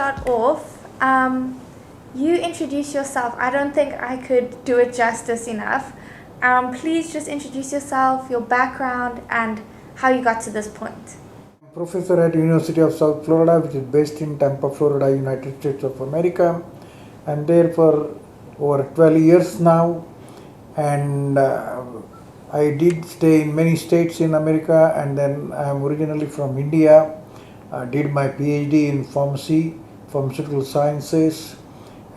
start off, you introduce yourself. I don't think I could do it justice enough. Please just introduce yourself, your background, and how you got to this point. Professor at University of South Florida, which is based in Tampa, Florida, United States of America. I'm there for over 12 years now, and I did stay in many states in America, and then I'm originally from India. Did my PhD in pharmaceutical sciences,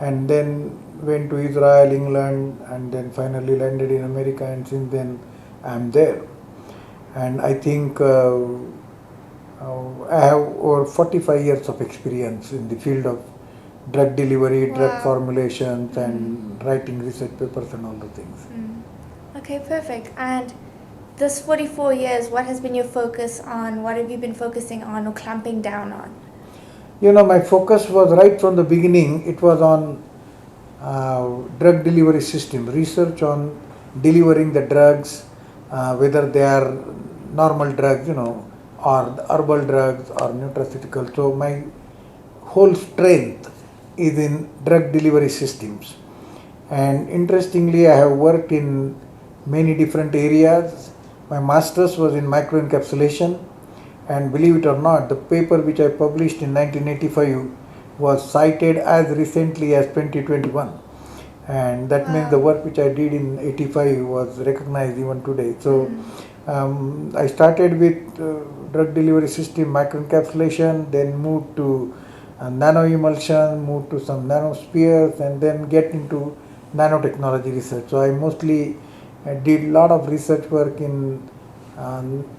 and then went to Israel, England, and then finally landed in America, and since then I'm there. And I think I have over 45 years of experience in the field of drug delivery, drug formulations, and writing research papers and all the things. Okay, perfect. And this 44 years, what has been your focus on? What have you been focusing on or clamping down on? You know, my focus was right from the beginning, it was on drug delivery system, research on delivering the drugs, whether they are normal drugs, or the herbal drugs or nutraceuticals. So my whole strength is in drug delivery systems. And interestingly, I have worked in many different areas. My master's was in microencapsulation, and believe it or not, the paper which I published in 1985 was cited as recently as 2021. And that means the work which I did in 85 was recognized even today. So I started with drug delivery system microencapsulation, then moved to nanoemulsion, moved to some nanospheres, and then get into nanotechnology research. So I mostly did a lot of research work in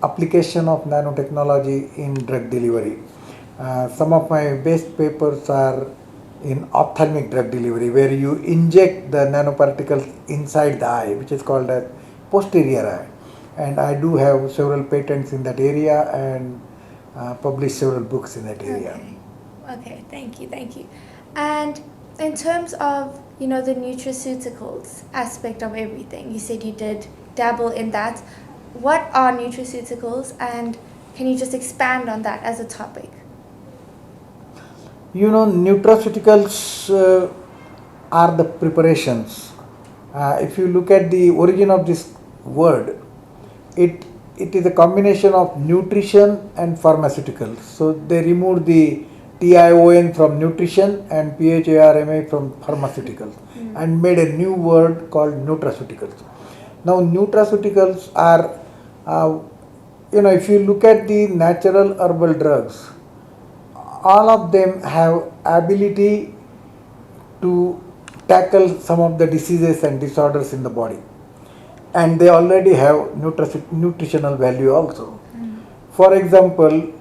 application of nanotechnology in drug delivery. Some of my best papers are in ophthalmic drug delivery, where you inject the nanoparticles inside the eye, which is called as posterior eye. And I do have several patents in that area and published several books in that area. Okay, thank you. And in terms of, the nutraceuticals aspect of everything, you said you did dabble in that. What are nutraceuticals, and can you just expand on that as a topic? Nutraceuticals are the preparations. If you look at the origin of this word, it is a combination of nutrition and pharmaceuticals. So they removed the TION from nutrition and PHARMA from pharmaceuticals and made a new word called nutraceuticals. Now nutraceuticals are, if you look at the natural herbal drugs, all of them have ability to tackle some of the diseases and disorders in the body. And they already have nutritional value also. For example,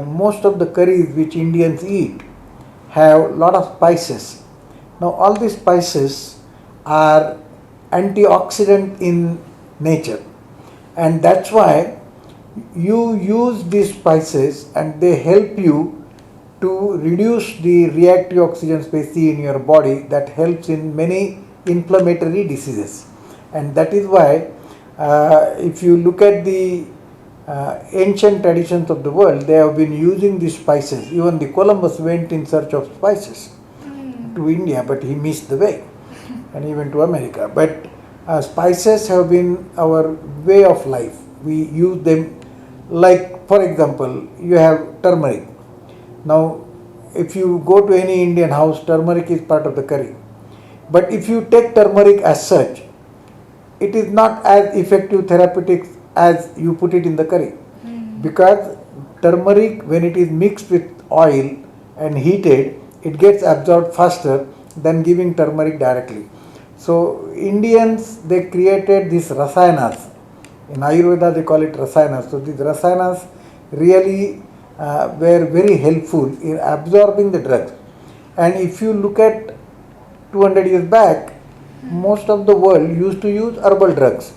most of the curries which Indians eat have a lot of spices. Now all these spices are antioxidant in nature, and that's why you use these spices and they help you to reduce the reactive oxygen species in your body that helps in many inflammatory diseases. And that is why if you look at the ancient traditions of the world, they have been using these spices. Even the Columbus went in search of spices to India, but he missed the way and he went to America. But spices have been our way of life. We use them, like for example, you have turmeric. Now if you go to any Indian house, turmeric is part of the curry. But if you take turmeric as such, it is not as effective therapeutics as you put it in the curry. Because turmeric, when it is mixed with oil and heated, it gets absorbed faster than giving turmeric directly. So Indians, they created these rasayanas. In Ayurveda they call it rasayanas. So these rasayanas really were very helpful in absorbing the drugs. And if you look at 200 years back, most of the world used to use herbal drugs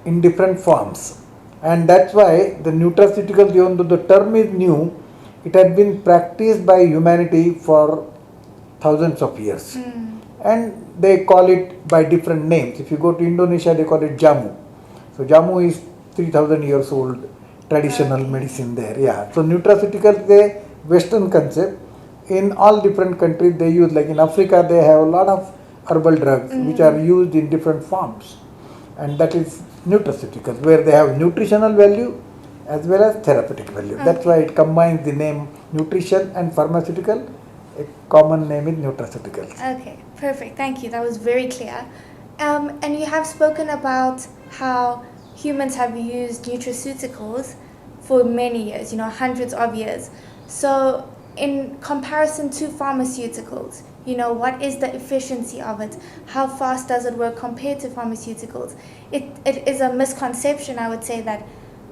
in different forms. And that's why the nutraceuticals, even though the term is new, it had been practiced by humanity for thousands of years. And they call it by different names. If you go to Indonesia, they call it jamu. So jamu is 3000 years old traditional medicine there. Yeah. So nutraceutical is a Western concept. in all different countries they use, like in Africa they have a lot of herbal drugs which are used in different forms, and that is nutraceuticals, where they have nutritional value as well as therapeutic value. That's why it combines the name nutrition and pharmaceutical. A common name is nutraceuticals. Okay, perfect. Thank you. That was very clear. And you have spoken about how humans have used nutraceuticals for many years, hundreds of years. So, in comparison to pharmaceuticals, what is the efficiency of it? How fast does it work compared to pharmaceuticals? It is a misconception, I would say, that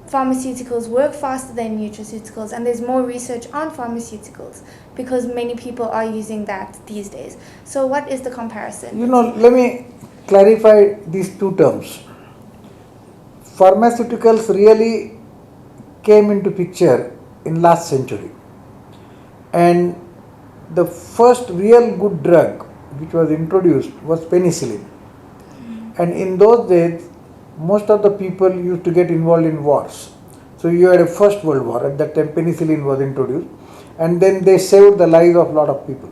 pharmaceuticals work faster than nutraceuticals, and there's more research on pharmaceuticals because many people are using that these days. So what is the comparison? Let me clarify these two terms. Pharmaceuticals really came into picture in last century, and the first real good drug which was introduced was penicillin. And in those days most of the people used to get involved in wars. So you had a First World War. At that time penicillin was introduced, and then they saved the lives of a lot of people.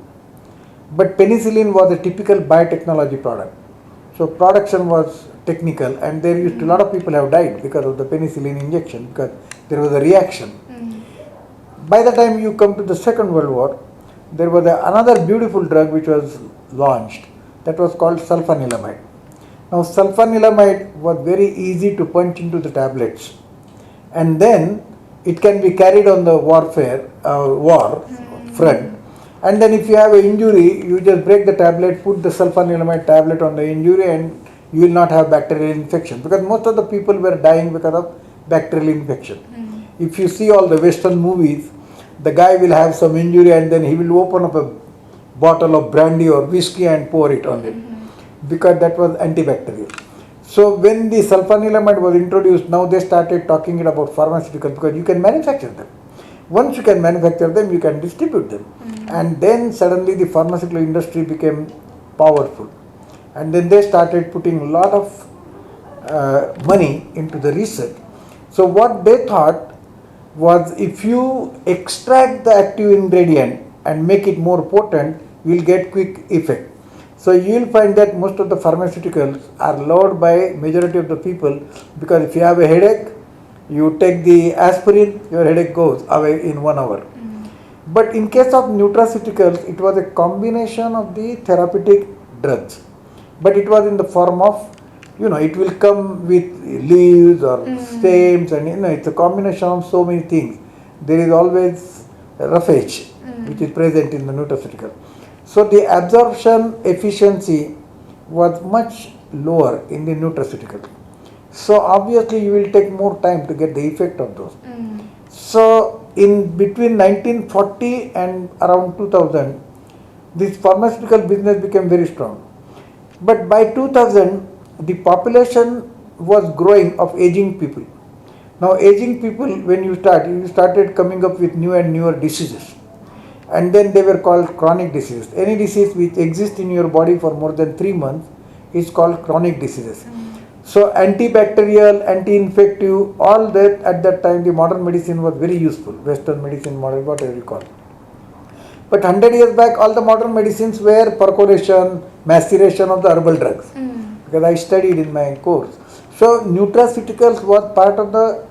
But penicillin was a typical biotechnology product. So production was technical, and there used to a lot of people have died because of the penicillin injection, because there was a reaction. By the time you come to the Second World War, there was another beautiful drug which was launched, that was called sulfanilamide. Now sulfanilamide was very easy to punch into the tablets, and then it can be carried on the war front, and then if you have an injury, you just break the tablet, put the sulfanilamide tablet on the injury, and you will not have bacterial infection, because most of the people were dying because of bacterial infection. If you see all the Western movies, the guy will have some injury and then he will open up a bottle of brandy or whiskey and pour it on it, because that was antibacterial. So when the sulfanilamide was introduced, now they started talking about pharmaceuticals, because you can manufacture them. Once you can manufacture them, you can distribute them. And then suddenly the pharmaceutical industry became powerful. And then they started putting a lot of money into the research. So what they thought was, if you extract the active ingredient and make it more potent, you will get quick effect. So you will find that most of the pharmaceuticals are loved by majority of the people, because if you have a headache, you take the aspirin, your headache goes away in 1 hour. But in case of nutraceuticals, it was a combination of the therapeutic drugs, but it was in the form of, it will come with leaves or stems, and it's a combination of so many things. There is always roughage which is present in the nutraceutical. So the absorption efficiency was much lower in the nutraceutical. So obviously you will take more time to get the effect of those. So in between 1940 and around 2000, this pharmaceutical business became very strong. But by 2000, the population was growing of aging people. Now aging people, when you started coming up with new and newer diseases. And then they were called chronic diseases. Any disease which exists in your body for more than 3 months is called chronic diseases. So antibacterial, anti-infective, all that at that time the modern medicine was very useful. Western medicine, modern, whatever you call it. But 100 years back, all the modern medicines were percolation, maceration of the herbal drugs. Because I studied in my course. So nutraceuticals was part of the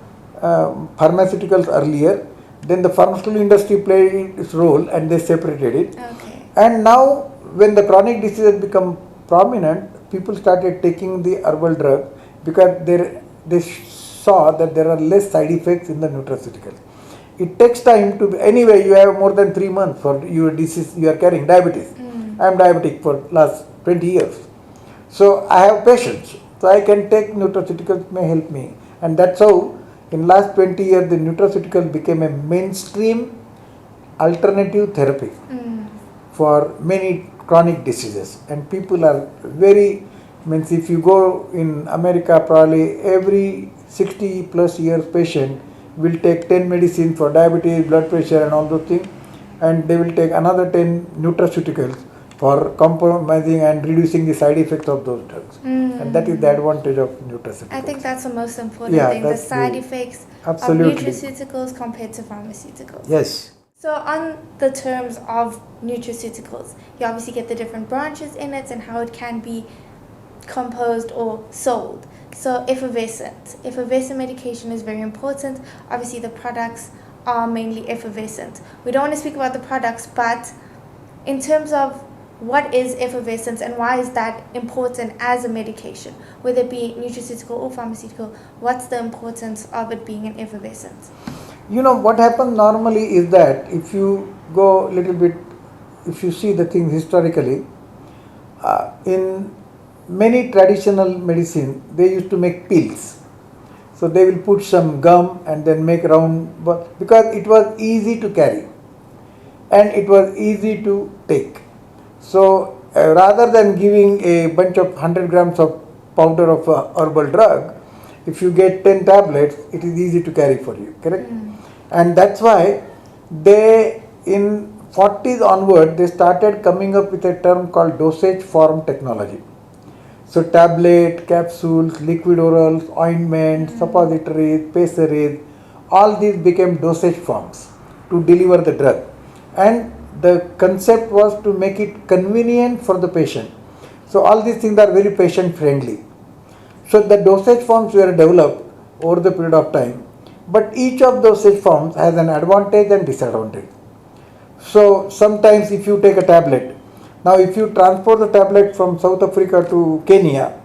pharmaceuticals earlier. Then the pharmaceutical industry played its role and they separated it. And now when the chronic diseases become prominent, people started taking the herbal drug, because they saw that there are less side effects in the nutraceuticals. It takes time to, anyway you have more than 3 months for your disease, you are carrying diabetes. I am diabetic for last 20 years. So I have patience. So I can take nutraceuticals, may help me. And that's how in last 20 years the nutraceutical became a mainstream alternative therapy for many chronic diseases. And people are if you go in America, probably every 60 plus years patient will take 10 medicines for diabetes, blood pressure and all those things, and they will take another 10 nutraceuticals for compromising and reducing the side effects of those drugs. And that is the advantage of nutraceuticals. I think that's the most important thing, the side effects of nutraceuticals compared to pharmaceuticals. Yes. So on the terms of nutraceuticals, you obviously get the different branches in it and how it can be composed or sold. So effervescent medication is very important. Obviously the products are mainly effervescent. We don't want to speak about the products, but in terms of what is effervescence and why is that important as a medication, whether it be nutraceutical or pharmaceutical, what's the importance of it being an effervescent? What happens normally is that if you go a little bit, if you see the things historically, in many traditional medicine, they used to make pills. So they will put some gum and then make round, because it was easy to carry and it was easy to take. So rather than giving a bunch of 100 grams of powder of a herbal drug, if you get 10 tablets, it is easy to carry for you, correct? And that's why they, in 40s onward, they started coming up with a term called dosage form technology. So tablet, capsules, liquid orals, ointments, suppositories, pessaries, all these became dosage forms to deliver the drug. And the concept was to make it convenient for the patient. So all these things are very patient friendly. So the dosage forms were developed over the period of time, but each of those dosage forms has an advantage and disadvantage. So sometimes if you take a tablet, now if you transport the tablet from South Africa to Kenya,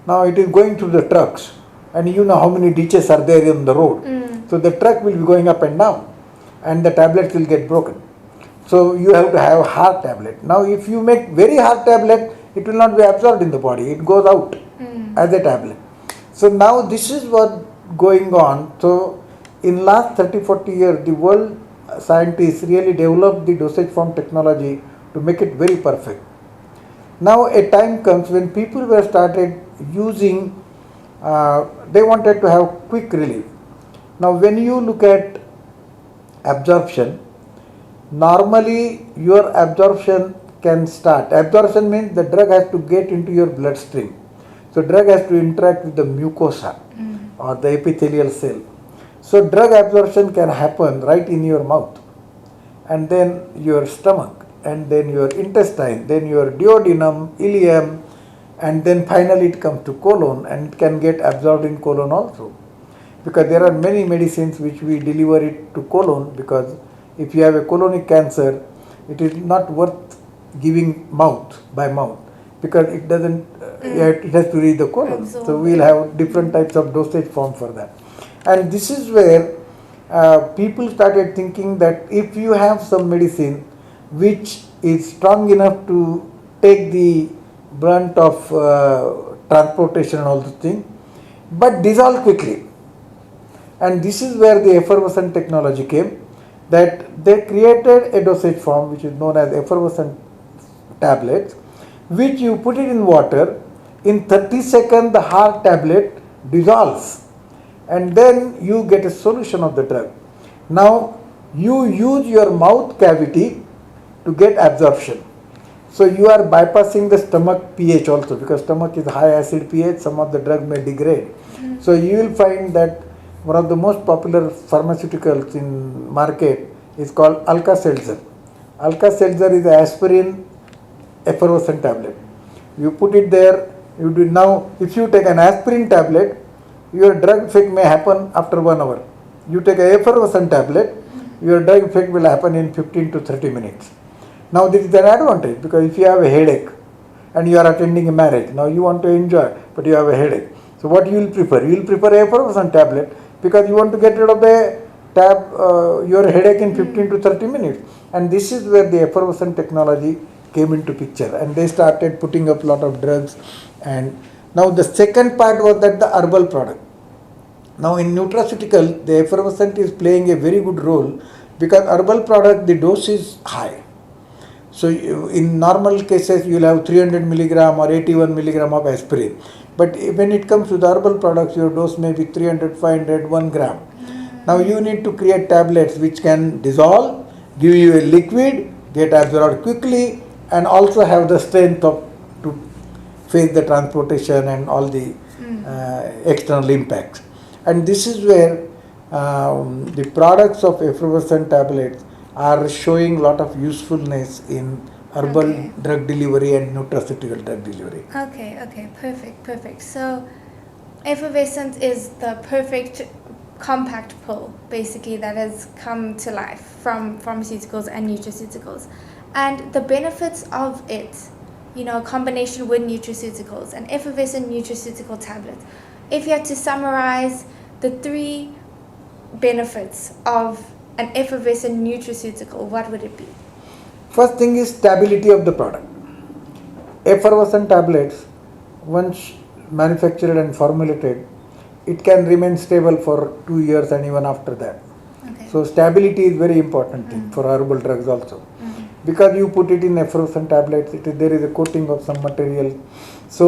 now it is going through the trucks, and you know how many ditches are there on the road. So the truck will be going up and down and the tablets will get broken. So you have to have a hard tablet. Now if you make very hard tablet, it will not be absorbed in the body, it goes out as a tablet. So now this is what going on. So in last 30-40 years, the world scientists really developed the dosage form technology to make it very perfect. Now a time comes when people were started using, they wanted to have quick relief. Now when you look at absorption, normally your absorption can start. Absorption means the drug has to get into your bloodstream. So drug has to interact with the mucosa or the epithelial cell. So drug absorption can happen right in your mouth, and then your stomach, and then your intestine, then your duodenum, ileum, and then finally it comes to colon, and it can get absorbed in colon also. Because there are many medicines which we deliver it to colon, because if you have a colonic cancer, it is not worth giving mouth by mouth, because it doesn't, it has to reach the colon. So we will have different types of dosage form for that. And this is where people started thinking that if you have some medicine which is strong enough to take the brunt of transportation and all the thing, but dissolve quickly. And this is where the effervescent technology came, that they created a dosage form which is known as effervescent tablets, which you put it in water, in 30 seconds the hard tablet dissolves, and then you get a solution of the drug. Now you use your mouth cavity to get absorption. So you are bypassing the stomach pH also, because stomach is high acid pH, some of the drug may degrade. So you will find that one of the most popular pharmaceuticals in market is called Alka-Seltzer. Alka-Seltzer is aspirin effervescent tablet. You put it there, you do. Now if you take an aspirin tablet, your drug effect may happen after 1 hour. You take an effervescent tablet, your drug effect will happen in 15 to 30 minutes. Now this is an advantage, because if you have a headache and you are attending a marriage, now you want to enjoy but you have a headache. So what you will prefer? You will prefer effervescent tablet, because you want to get rid of the your headache in 15 to 30 minutes. And this is where the effervescent technology came into picture, and they started putting up a lot of drugs. And now the second part was that the herbal product. Now in nutraceutical, the effervescent is playing a very good role, because herbal product, the dose is high. So in normal cases you will have 300 milligram or 81 milligram of aspirin, but when it comes to the herbal products, your dose may be 300, 500, 1 gram. Now you need to create tablets which can dissolve, give you a liquid, get absorbed quickly, and also have the strength to face the transportation and all the external impacts. And this is where the products of effervescent tablets are showing lot of usefulness in herbal Okay. drug delivery and nutraceutical drug delivery. Okay, perfect. So, effervescent is the perfect compact pill, basically, that has come to life from pharmaceuticals and nutraceuticals. And the benefits of it, combination with nutraceuticals, an effervescent nutraceutical tablet. If you had to summarize the three benefits of an effervescent nutraceutical, what would it be? First thing is stability of the product. Effervescent tablets, once manufactured and formulated, it can remain stable for 2 years and even after that. Okay. So stability is very important thing for herbal drugs also. Because you put it in effervescent tablets, there is a coating of some material, so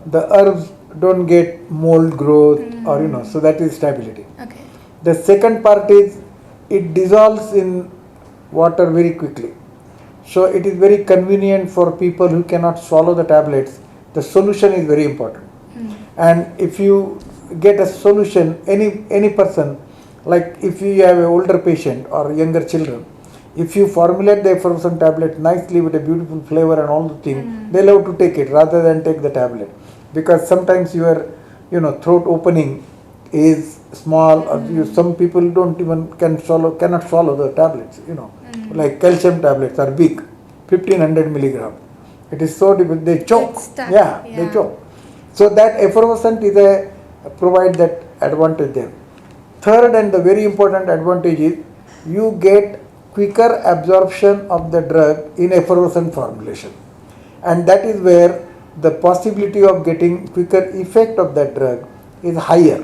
the herbs don't get mold growth or so that is stability. Okay. The second part is it dissolves in water very quickly. So it is very convenient for people who cannot swallow the tablets. The solution is very important. And if you get a solution, any person, like if you have an older patient or younger children, if you formulate the effervescent tablet nicely with a beautiful flavor and all the things, they love to take it rather than take the tablet. Because sometimes your throat opening is small, or some people cannot swallow the tablets, like calcium tablets are big, 1500 milligram. It is so difficult, they choke. It's stuck, They choke. So that effervescent is provide that advantage there. Third and the very important advantage is you get quicker absorption of the drug in effervescent formulation, and that is where the possibility of getting quicker effect of that drug is higher,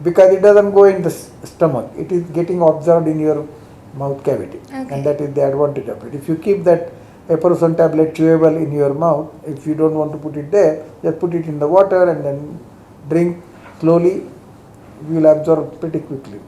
because it doesn't go in the stomach, it is getting absorbed in your mouth cavity. Okay. And that is the advantage of it. If you keep that effervescent tablet chewable in your mouth, if you don't want to put it there, just put it in the water and then drink slowly, you will absorb pretty quickly.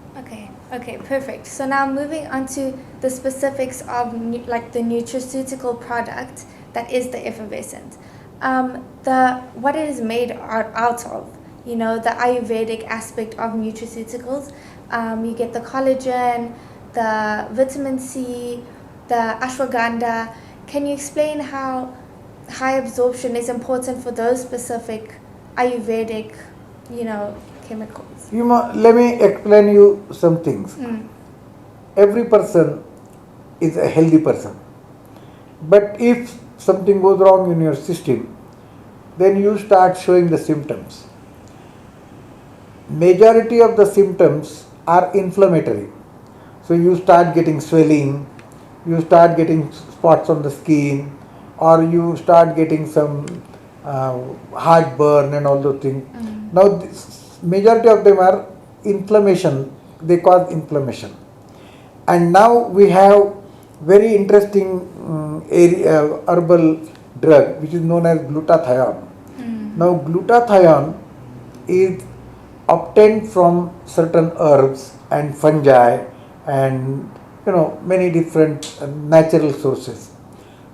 Okay, perfect. So now moving on to the specifics of the nutraceutical product that is the effervescent. What it is made out of, the ayurvedic aspect of nutraceuticals. You get the collagen, the vitamin C, the ashwagandha. Can you explain how high absorption is important for those specific ayurvedic, chemicals? Let me explain you some things. Every person is a healthy person. But if something goes wrong in your system, then you start showing the symptoms. Majority of the symptoms are inflammatory. So you start getting swelling, you start getting spots on the skin, or you start getting some heartburn and all those things. Now, majority of them are inflammation, they cause inflammation. And now we have very interesting herbal drug which is known as glutathione. Now glutathione is obtained from certain herbs and fungi and many different natural sources.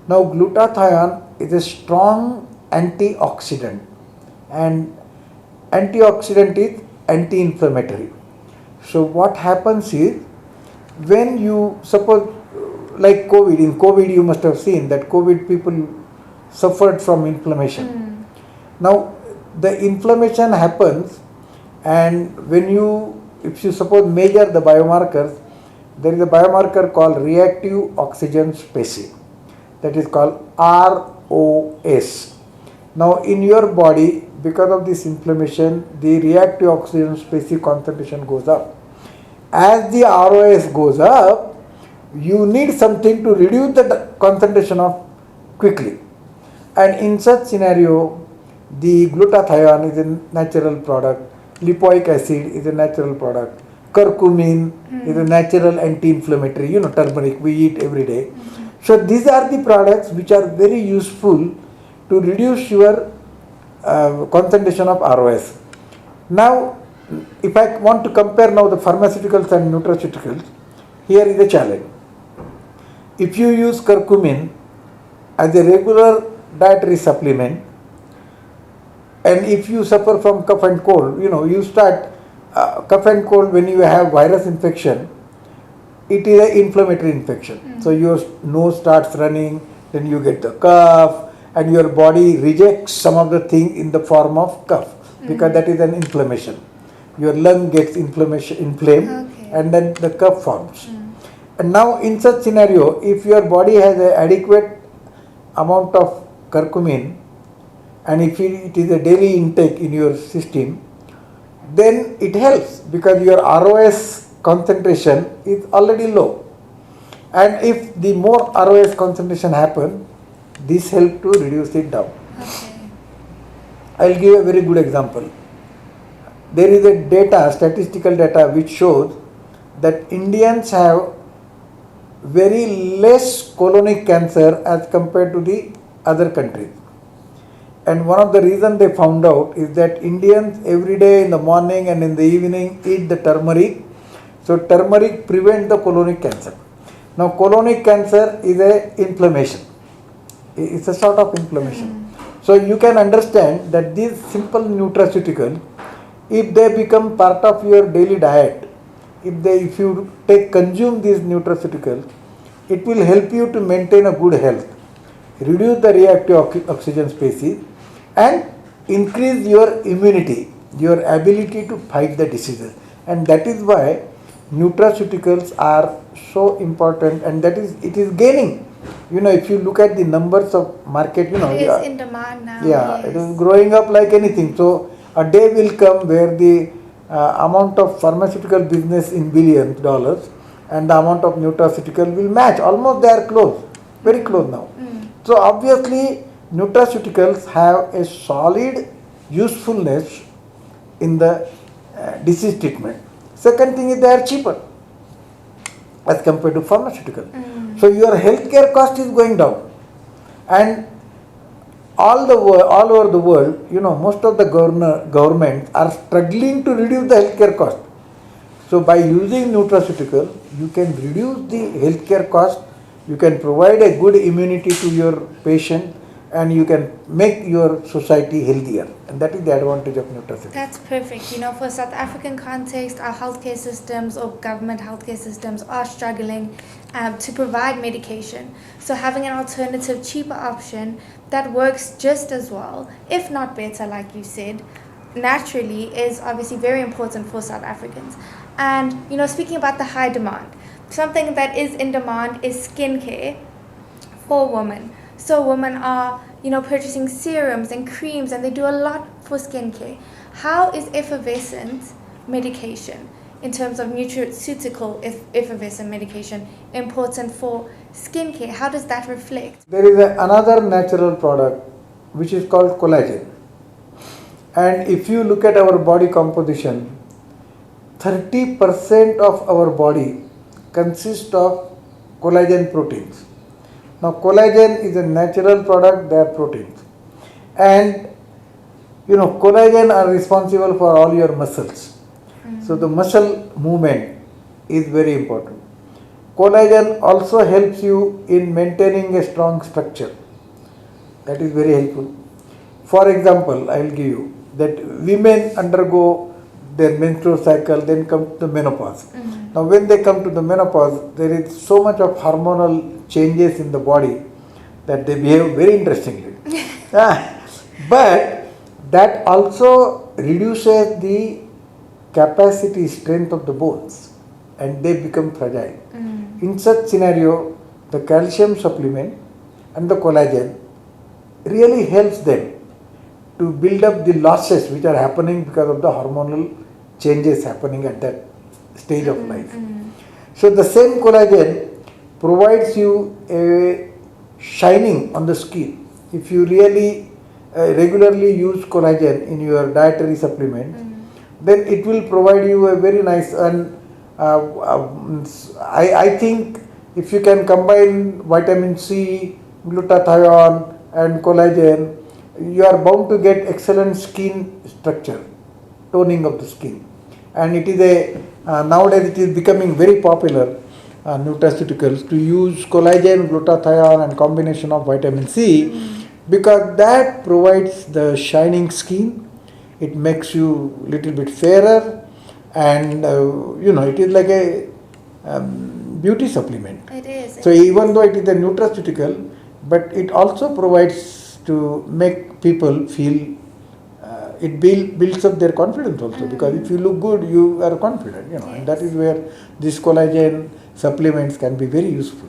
Now glutathione is a strong antioxidant, and antioxidant is anti-inflammatory. So what happens is, when you suppose like COVID, in COVID you must have seen that COVID people suffered from inflammation. Now the inflammation happens, and if you suppose measure the biomarkers, there is a biomarker called reactive oxygen species, that is called ROS. Now in your body, because of this inflammation, the reactive oxygen species concentration goes up. As the ROS goes up, you need something to reduce the concentration of quickly. And in such scenario, the glutathione is a natural product, lipoic acid is a natural product, curcumin is a natural anti-inflammatory, turmeric, we eat every day. So these are the products which are very useful to reduce your concentration of ROS. Now, if I want to compare now the pharmaceuticals and nutraceuticals, here is a challenge. If you use curcumin as a regular dietary supplement, and if you suffer from cough and cold, you start cough and cold when you have virus infection, it is an inflammatory infection. So your nose starts running, then you get the cough, and your body rejects some of the thing in the form of cough because that is an inflammation. Your lung gets inflamed, and then the cough forms. And now in such scenario, if your body has an adequate amount of curcumin, and if it is a daily intake in your system, then it helps because your ROS concentration is already low. And if the more ROS concentration happen, this help to reduce it down. I'll give a very good example. There is a data, statistical data, which shows that Indians have very less colonic cancer as compared to the other countries. And one of the reasons they found out is that Indians every day in the morning and in the evening eat the turmeric. So turmeric prevents the colonic cancer. Now colonic cancer is a inflammation. It's a sort of inflammation. So you can understand that these simple nutraceutical, if they become part of your daily diet, if you consume these nutraceuticals, it will help you to maintain a good health, reduce the reactive oxygen species, and increase your immunity, your ability to fight the diseases. And that is why nutraceuticals are so important, and that is, it is gaining. If you look at the numbers of market, it is in demand now. Yeah, yes. It is growing up like anything. So a day will come where the amount of pharmaceutical business in billions dollars and the amount of nutraceutical will match. Almost they are close, very close now. So obviously nutraceuticals have a solid usefulness in the disease treatment. Second thing is they are cheaper as compared to pharmaceutical. So your healthcare cost is going down, and all over the world, most of the governments are struggling to reduce the healthcare cost. So by using nutraceutical, you can reduce the healthcare cost, you can provide a good immunity to your patient, and you can make your society healthier. And that is the advantage of nutraceutical. That's perfect. For South African context, our healthcare systems or government healthcare systems are struggling to provide medication. So having an alternative, cheaper option that works just as well, if not better, like you said, naturally is obviously very important for South Africans. And, speaking about the high demand, something that is in demand is skincare for women. So women are, purchasing serums and creams, and they do a lot for skincare. How is effervescent medication, in terms of nutraceutical effervescent medication, important for skincare? How does that reflect? There is another natural product which is called collagen. And if you look at our body composition, 30% of our body consists of collagen proteins. Now collagen is a natural product, they are proteins. And collagen are responsible for all your muscles. So the muscle movement is very important. Collagen also helps you in maintaining a strong structure. That is very helpful. For example, I will give you that women undergo their menstrual cycle, then come to the menopause. Now when they come to the menopause, there is so much of hormonal changes in the body that they behave very interestingly. But that also reduces the capacity, strength of the bones, and they become fragile. In such scenario, the calcium supplement and the collagen really helps them to build up the losses which are happening because of the hormonal changes happening at that stage of life. So the same collagen provides you a shining on the skin. If you really regularly use collagen in your dietary supplement, then it will provide you a very nice, and I think if you can combine vitamin C, glutathione and collagen, you are bound to get excellent skin structure, toning of the skin. And it is nowadays it is becoming very popular, nutraceuticals, to use collagen, glutathione and combination of vitamin C, because that provides the shining skin. It makes you little bit fairer, and it is like beauty supplement. It is. So even though it is a nutraceutical, but it also provides to make people feel, builds up their confidence also, because if you look good, you are confident, and that is where these collagen supplements can be very useful.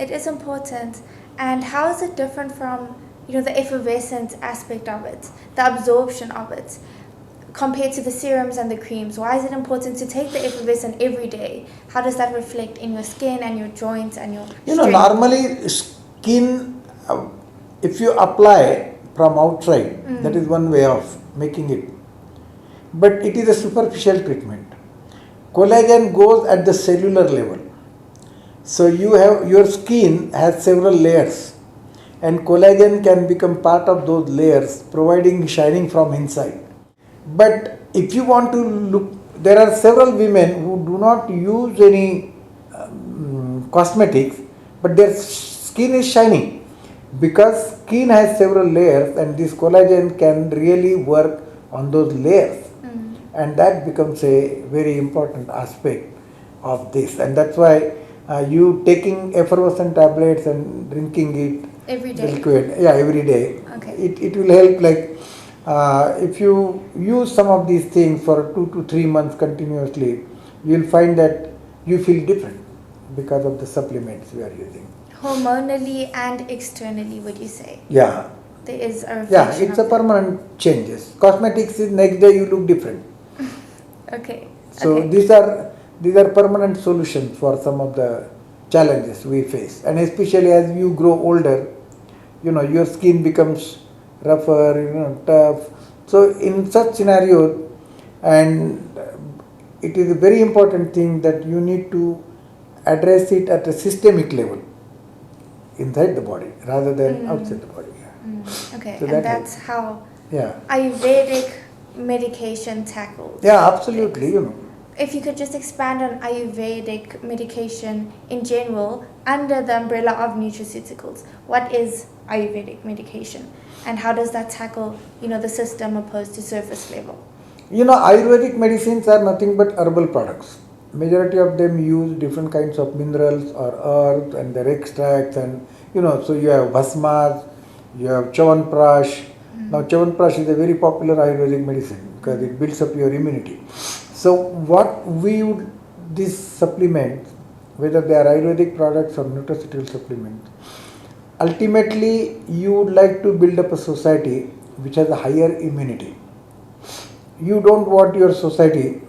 It is important. And how is it different from, the effervescent aspect of it, the absorption of it, compared to the serums and the creams? Why is it important to take the effervescent every day? How does that reflect in your skin and your joints and your strength? Normally skin, if you apply from outside, that is one way of making it. But it is a superficial treatment. Collagen goes at the cellular level. So your skin has several layers, and collagen can become part of those layers, providing shining from inside. But if you want to look, there are several women who do not use any cosmetics, but their skin is shining, because skin has several layers, and this collagen can really work on those layers, and that becomes a very important aspect of this. And that's why you taking effervescent tablets and drinking it Every day? liquid, every day. Okay. It will help, like if you use some of these things for 2 to 3 months continuously, you will find that you feel different because of the supplements we are using. Hormonally and externally, would you say? Yeah. There is a reflection. Yeah, it's a permanent changes. Cosmetics is next day you look different. Okay. So okay. these are permanent solutions for some of the challenges we face, and especially as you grow older, your skin becomes rougher, tough. So in such scenario, and it is a very important thing that you need to address it at a systemic level inside the body rather than outside the body. Okay, So and helps. that's how Yeah. Ayurvedic medication tackles. Yeah, absolutely. If you could just expand on Ayurvedic medication in general under the umbrella of nutraceuticals. What is Ayurvedic medication, and how does that tackle, the system opposed to surface level? Ayurvedic medicines are nothing but herbal products. Majority of them use different kinds of minerals or earths and their extracts, and so you have bhasmas, you have chawanprash. Now chawanprash is a very popular Ayurvedic medicine because it builds up your immunity. So what these supplements, whether they are Ayurvedic products or nutraceutical supplements, ultimately you would like to build up a society which has a higher immunity. You don't want your society,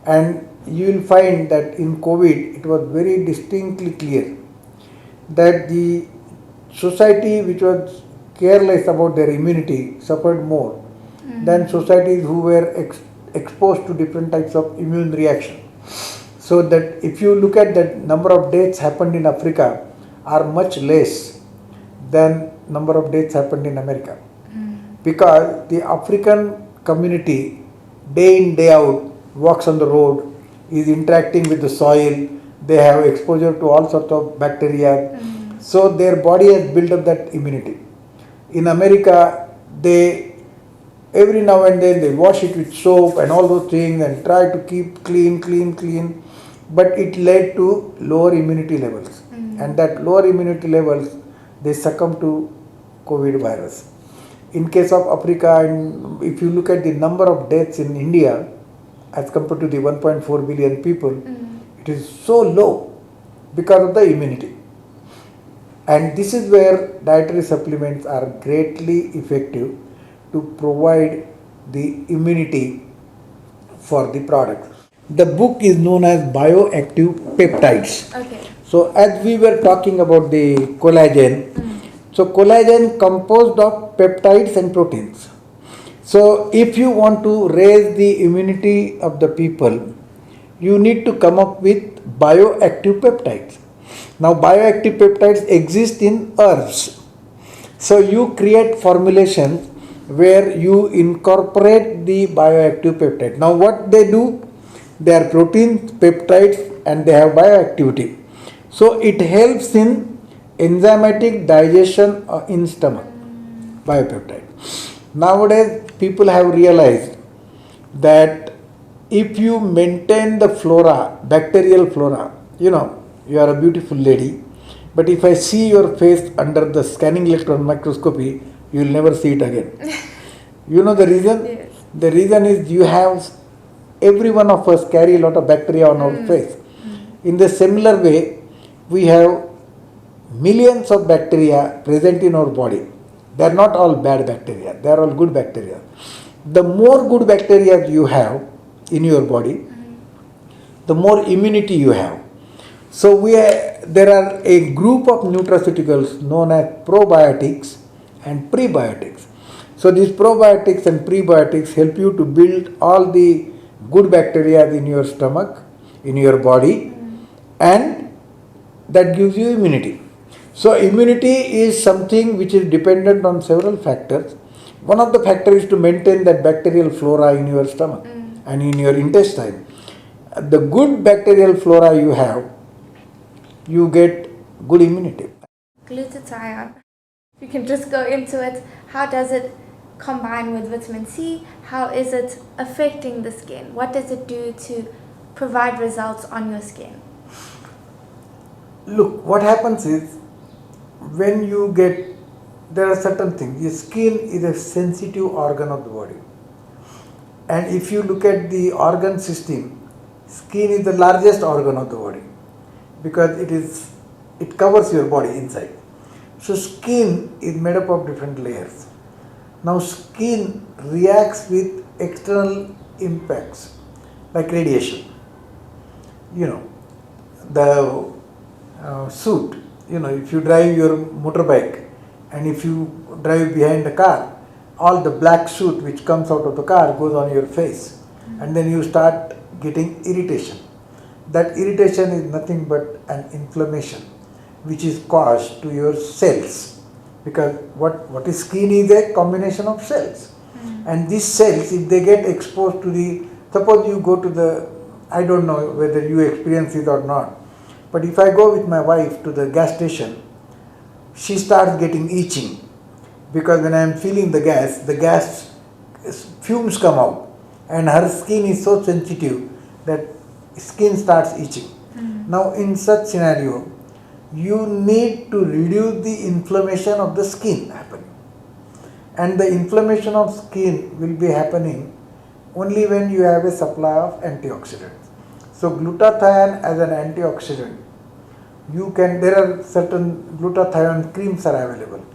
and you will find that in COVID it was very distinctly clear that the society which was careless about their immunity suffered more than societies who were exposed to different types of immune reaction. So that if you look at that, number of deaths happened in Africa are much less than number of deaths happened in America, because the African community day in day out walks on the road, is interacting with the soil, they have exposure to all sorts of bacteria, so their body has built up that immunity. In America, they every now and then they wash it with soap and all those things and try to keep clean, but it led to lower immunity levels, and that lower immunity levels, they succumb to COVID virus. In case of Africa, and if you look at the number of deaths in India as compared to the 1.4 billion people, it is so low because of the immunity. And this is where dietary supplements are greatly effective to provide the immunity for the product. The book is known as Bioactive Peptides. Okay. So as we were talking about the collagen, so collagen composed of peptides and proteins. So if you want to raise the immunity of the people, you need to come up with bioactive peptides. Now bioactive peptides exist in herbs. So you create formulations where you incorporate the bioactive peptide. Now what they do, they are proteins, peptides, and they have bioactivity. So it helps in enzymatic digestion in stomach, biopeptide. Nowadays people have realized that if you maintain the flora, bacterial flora, you are a beautiful lady, but if I see your face under the scanning electron microscopy, you will never see it again. You know the reason? Yes. The reason is you have, every one of us carry a lot of bacteria on our face. In the similar way, we have millions of bacteria present in our body. They are not all bad bacteria, they are all good bacteria. The more good bacteria you have in your body, the more immunity you have. So there are a group of nutraceuticals known as probiotics and prebiotics. So these probiotics and prebiotics help you to build all the good bacteria in your stomach, in your body, and that gives you immunity. So immunity is something which is dependent on several factors. One of the factors is to maintain that bacterial flora in your stomach and in your intestine. The good bacterial flora you have, you get good immunity. Glutathione. You can just go into it. How does it combine with vitamin C? How is it affecting the skin? What does it do to provide results on your skin? Look, what happens is when you get, there are certain things. Your skin is a sensitive organ of the body. And if you look at the organ system, skin is the largest organ of the body because it covers your body inside. So skin is made up of different layers. Now skin reacts with external impacts like radiation. You know, the suit, if you drive your motorbike and if you drive behind the car, all the black soot which comes out of the car goes on your face and then you start getting irritation. That irritation is nothing but an inflammation which is caused to your cells, because what is skin is a combination of cells, and these cells, if they get exposed to suppose you go to I don't know whether you experience it or not, but if I go with my wife to the gas station, she starts getting itching because when I am filling the gas fumes come out and her skin is so sensitive that skin starts itching. Now in such scenario, you need to reduce the inflammation of the skin happening. And the inflammation of skin will be happening only when you have a supply of antioxidants. So glutathione as an antioxidant, there are certain glutathione creams are available.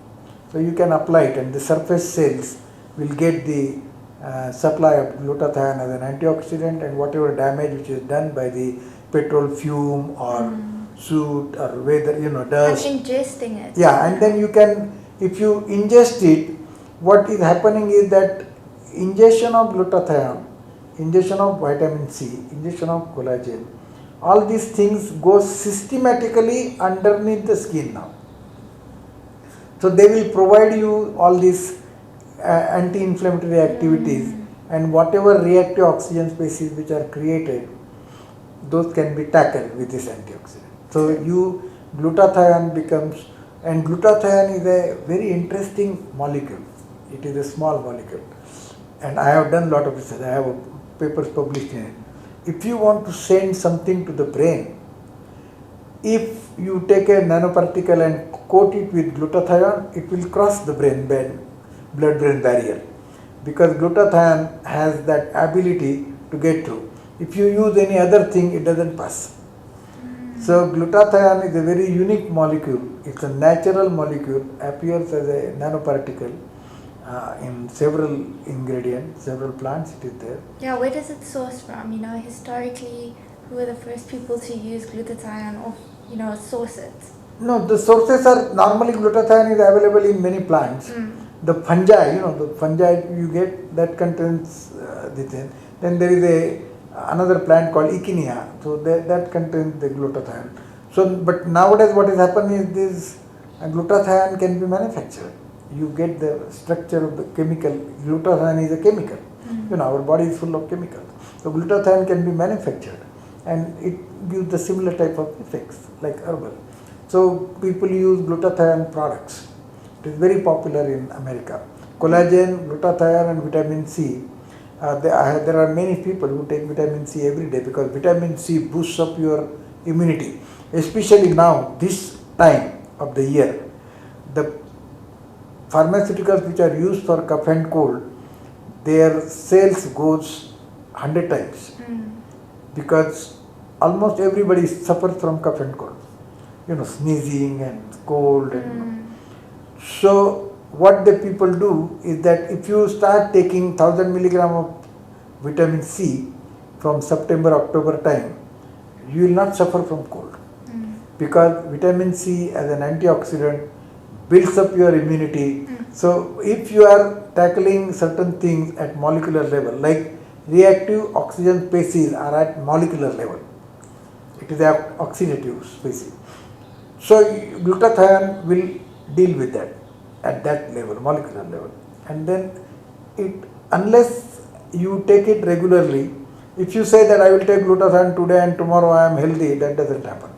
So you can apply it and the surface cells will get the supply of glutathione as an antioxidant, and whatever damage which is done by the petrol fume or soot or weather, dust. And ingesting it. Yeah, and then you can, if you ingest it, what is happening is that ingestion of glutathione, ingestion of vitamin C, ingestion of collagen, all these things go systematically underneath the skin now. So they will provide you all these anti-inflammatory activities, and whatever reactive oxygen species which are created, those can be tackled with this antioxidant. So glutathione becomes, and glutathione is a very interesting molecule. It is a small molecule, and I have done a lot of research. I have papers published in it. If you want to send something to the brain, if you take a nanoparticle and coat it with glutathione, it will cross the blood-brain barrier, because glutathione has that ability to get through. If you use any other thing, it doesn't pass. So glutathione is a very unique molecule. It's a natural molecule, appears as a nanoparticle in several ingredients, several plants it is there. Yeah, where does it source from? Historically, who were the first people to use glutathione or, source it? No, the sources are, normally glutathione is available in many plants. The fungi, the fungi you get, that contains the thing. Then there is another plant called echinacea, so that contains the glutathione. So, but nowadays what is happening is this glutathione can be manufactured. You get the structure of the chemical. Glutathione is a chemical. Our body is full of chemicals. So glutathione can be manufactured, and it gives the similar type of effects like herbal. So people use glutathione products. It is very popular in America. Collagen, glutathione and vitamin C. There are many people who take vitamin C every day because vitamin C boosts up your immunity. especially now, this time of the year, the pharmaceuticals which are used for cough and cold, their sales goes 100 times because almost everybody suffers from cough and cold, sneezing and cold. And so what the people do is that if you start taking 1000 milligram of vitamin C from September, October time, you will not suffer from cold because vitamin C as an antioxidant builds up your immunity. So if you are tackling certain things at molecular level, like reactive oxygen species are at molecular level, it is an oxidative species. So glutathione will deal with that at that level, molecular level. And then unless you take it regularly, if you say that I will take glutathione today and tomorrow I am healthy, that doesn't happen.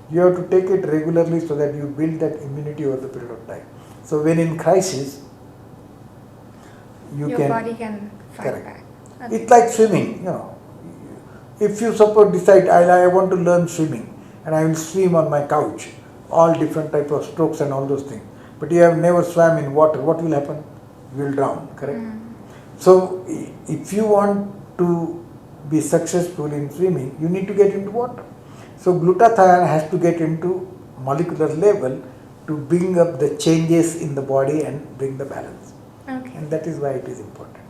You have to take it regularly so that you build that immunity over the period of time. So when in crisis, your body can fight back. Okay. It's like swimming, If you suppose decide I want to learn swimming and I will swim on my couch, all different type of strokes and all those things. But you have never swam in water, what will happen? You will drown, correct? So if you want to be successful in swimming, you need to get into water. So glutathione has to get into molecular level to bring up the changes in the body and bring the balance. Okay. And that is why it is important.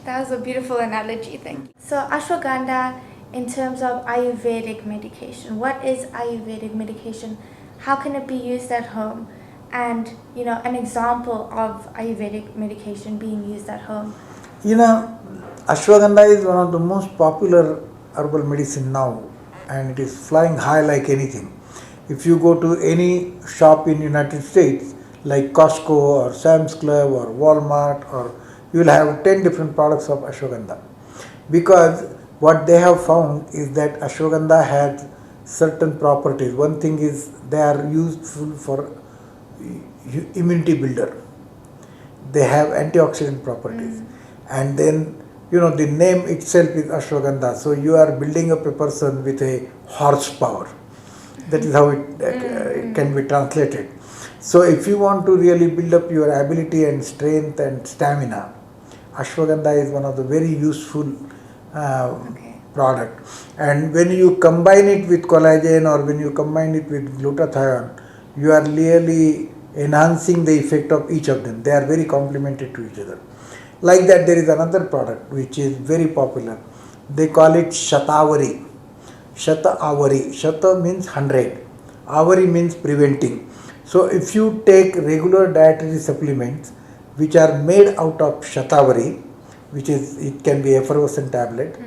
That was a beautiful analogy, thank you. So ashwagandha in terms of ayurvedic medication. What is ayurvedic medication? How can it be used at home? And an example of ayurvedic medication being used at home. Ashwagandha is one of the most popular herbal medicine now, and it is flying high like anything. If you go to any shop in United States like Costco or Sam's Club or Walmart, or you will have 10 different products of ashwagandha, because what they have found is that ashwagandha has certain properties. One thing is they are useful for immunity builder. They have antioxidant properties, and then the name itself is ashwagandha, so you are building up a person with a horsepower. That is how it can be translated. So if you want to really build up your ability and strength and stamina, ashwagandha is one of the very useful product. And when you combine it with collagen or when you combine it with glutathione, you are really enhancing the effect of each of them. They are very complementary to each other. Like that, there is another product which is very popular. They call it Shatavari. Shatavari. Shata means 100. Avari means preventing. So if you take regular dietary supplements which are made out of Shatavari, it can be effervescent tablet.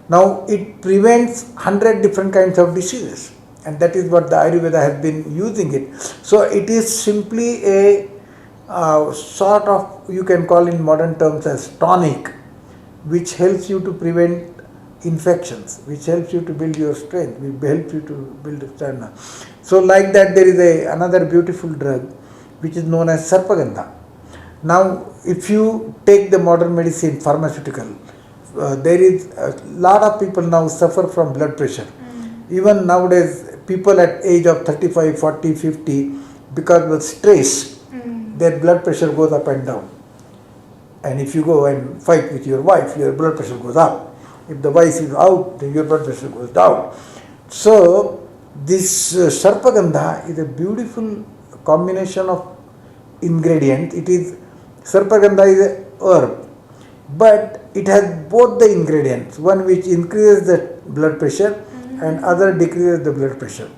Now it prevents 100 different kinds of diseases, and that is what the Ayurveda has been using it. So it is simply a sort of, you can call in modern terms as tonic, which helps you to prevent infections, which helps you to build your strength, which helps you to build stamina. So like that, there is another beautiful drug which is known as sarpagandha. Now if you take the modern medicine pharmaceutical, there is a lot of people now suffer from blood pressure. Even nowadays, people at age of 35, 40, 50, because of stress, their blood pressure goes up and down. And if you go and fight with your wife, your blood pressure goes up. If the wife is out, then your blood pressure goes down. So this sarpagandha is a beautiful combination of ingredients. Sarpagandha is a herb, but it has both the ingredients, one which increases the blood pressure and other decreases the blood pressure.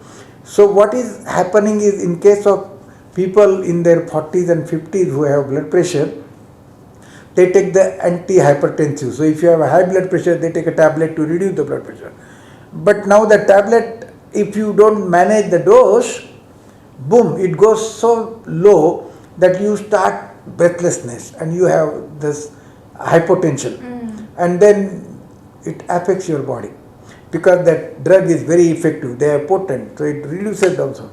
So what is happening is, in case of people in their 40s and 50s who have blood pressure, they take the antihypertensive. So if you have a high blood pressure, they take a tablet to reduce the blood pressure. But now the tablet, if you don't manage the dose, boom, it goes so low that you start breathlessness and you have this hypotension, and then it affects your body, because that drug is very effective, they are potent, so it reduces also.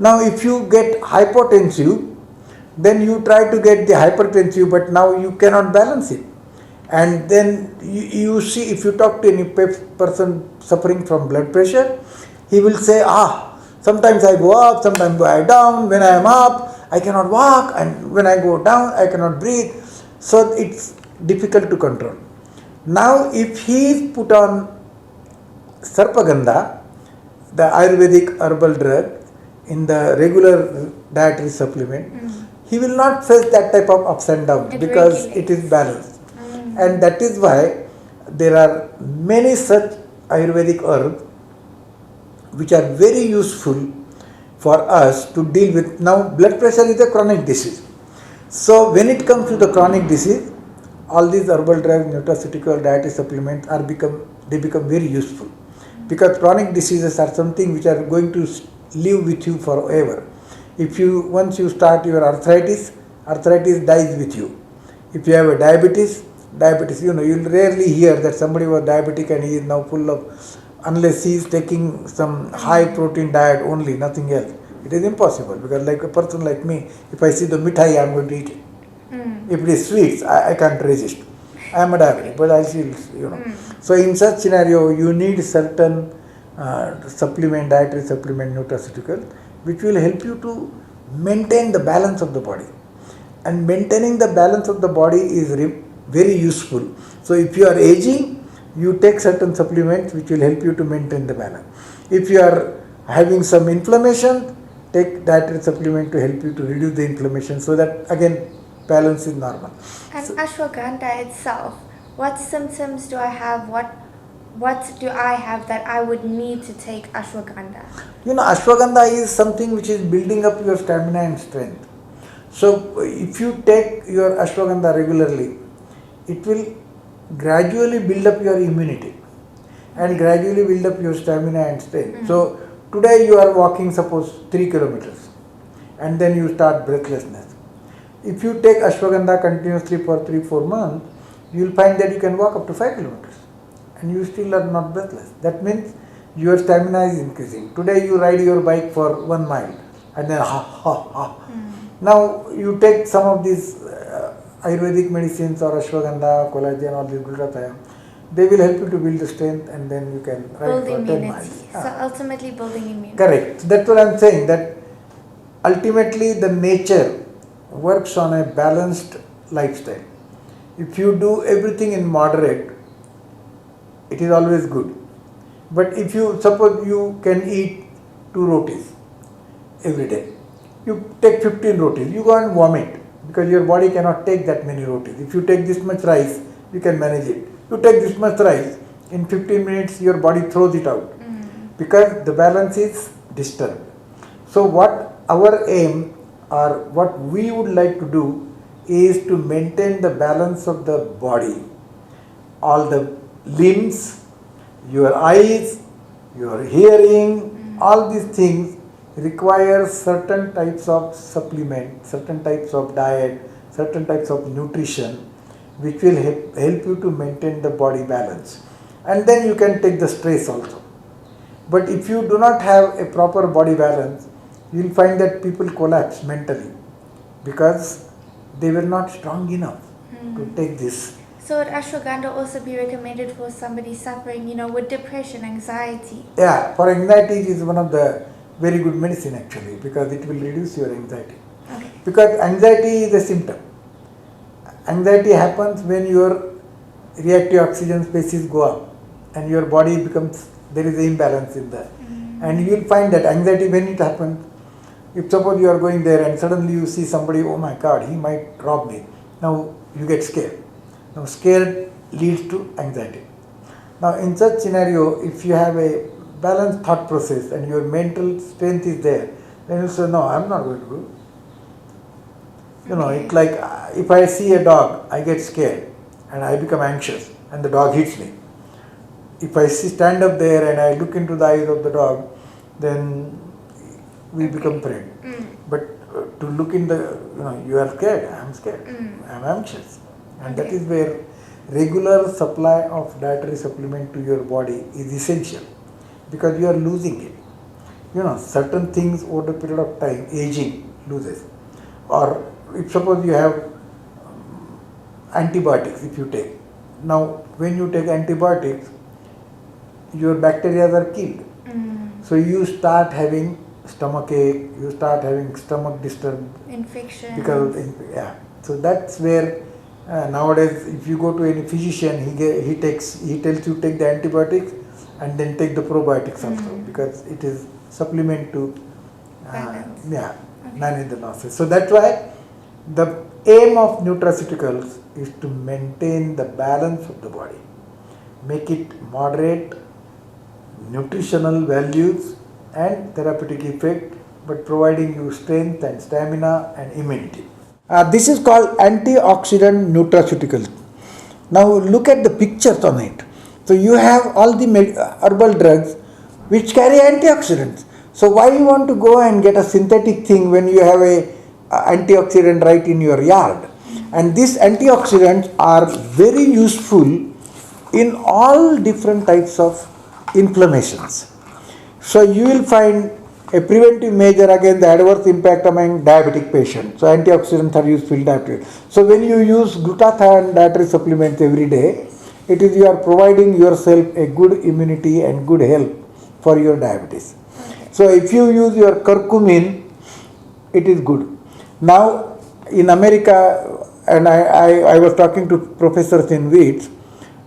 Now if you get hypotensive, then you try to get the hypertensive, but now you cannot balance it. And then you see, if you talk to any person suffering from blood pressure, he will say, Sometimes I go up, sometimes I go down. When I am up, I cannot walk, and when I go down, I cannot breathe. So it's difficult to control. Now, if he is put on sarpagandha, the Ayurvedic herbal drug, in the regular dietary supplement, he will not face that type of ups and downs because it is balanced. And that is why there are many such Ayurvedic herbs which are very useful for us to deal with. Now, blood pressure is a chronic disease. So, when it comes to the chronic disease, all these herbal drugs, nutraceutical, dietary supplements become very useful, because chronic diseases are something which are going to live with you forever. If you once you start your arthritis dies with you. If you have a diabetes, you'll rarely hear that somebody was diabetic and he is now full of, unless he is taking some high protein diet only, nothing else. It is impossible, because like a person like me, if I see the mithai, I am going to eat it. If it is sweets, I can't resist. I am a diabetic, but I still, So in such scenario, you need certain dietary supplement, nutraceutical, which will help you to maintain the balance of the body. And maintaining the balance of the body is very useful. So if you are aging, you take certain supplements which will help you to maintain the balance. If you are having some inflammation, take dietary supplement to help you to reduce the inflammation, so that again balance is normal. And ashwagandha itself, what symptoms do I have? What do I have that I would need to take ashwagandha? Ashwagandha is something which is building up your stamina and strength. So if you take your ashwagandha regularly, it will gradually build up your immunity and gradually build up your stamina and strength. So today you are walking, suppose 3 kilometers, and then you start breathlessness. If you take ashwagandha continuously for 3-4 months, you will find that you can walk up to 5 kilometers and you still are not breathless. That means your stamina is increasing. Today you ride your bike for 1 mile and then Now you take some of these Ayurvedic medicines or ashwagandha, collagen, or the glutathione, they will help you to build the strength, and then you can ride for 10 miles. So ultimately building immunity. Correct. That's what I am saying, that ultimately the nature works on a balanced lifestyle. If you do everything in moderate, it is always good. But if you suppose you can eat 2 rotis every day, you take 15 rotis, you go and vomit, because your body cannot take that many rotis. If you take this much rice, you can manage it. You take this much rice, in 15 minutes your body throws it out, because the balance is disturbed. So what our aim, or what we would like to do, is to maintain the balance of the body. All the limbs, your eyes, your hearing, all these things require certain types of supplement, certain types of diet, certain types of nutrition, which will help you to maintain the body balance. And then you can take the stress also. But if you do not have a proper body balance, you will find that people collapse mentally, because they were not strong enough to take this. So would ashwagandha also be recommended for somebody suffering, with depression, anxiety? Yeah, for anxiety it is one of the very good medicine actually, because it will reduce your anxiety. Okay. Because anxiety is a symptom. Anxiety happens when your reactive oxygen species go up and your body becomes, there is an imbalance in that. And you will find that anxiety, when it happens, if suppose you are going there and suddenly you see somebody, oh my God, he might rob me. Now you get scared. Now scared leads to anxiety. Now in such scenario, if you have a balanced thought process and your mental strength is there, then you say, no, I am not going to do. It's like if I see a dog, I get scared and I become anxious and the dog hits me. If I stand up there and I look into the eyes of the dog, then we become friends. But to look in the, you are scared, I am scared, I am anxious. And that is where regular supply of dietary supplement to your body is essential, because you are losing it. Certain things over the period of time, aging loses. Or if suppose you have antibiotics, if you take. Now when you take antibiotics, your bacteria are killed. So you start having stomach ache, you start having stomach disturb Infection. because yeah. So that's where nowadays if you go to any physician, he tells you take the antibiotics and then take the probiotics also, because it is supplement to Balance. manage the losses. So that's why the aim of nutraceuticals is to maintain the balance of the body, make it moderate, nutritional values and therapeutic effect, but providing you strength and stamina and immunity. This is called antioxidant nutraceutical. Now look at the pictures on it. So you have all the herbal drugs which carry antioxidants. So why you want to go and get a synthetic thing when you have a antioxidant right in your yard? And these antioxidants are very useful in all different types of inflammations. So you will find a preventive measure against the adverse impact among diabetic patients. So antioxidants are useful in diabetes. So when you use glutathione dietary supplements every day, it is you are providing yourself a good immunity and good health for your diabetes. So if you use your curcumin, it is good. Now in America, and I was talking to professors in Wheats,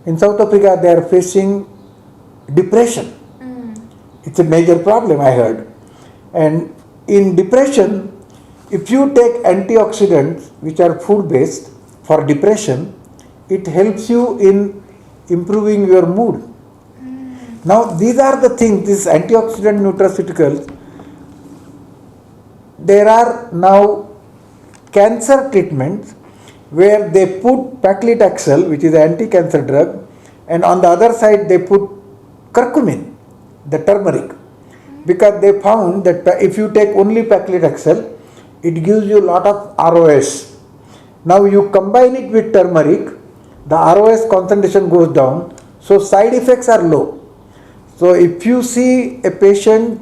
in South Africa they are facing depression. It's a major problem, I heard. And in depression, if you take antioxidants which are food based for depression, it helps you in improving your mood. Now these are the things, these antioxidant nutraceuticals. There are now cancer treatments where they put paclitaxel, which is an anti-cancer drug, and on the other side they put curcumin, the turmeric, because they found that if you take only paclitaxel, it gives you a lot of ROS. Now you combine it with turmeric, the ROS concentration goes down, so side effects are low. So if you see a patient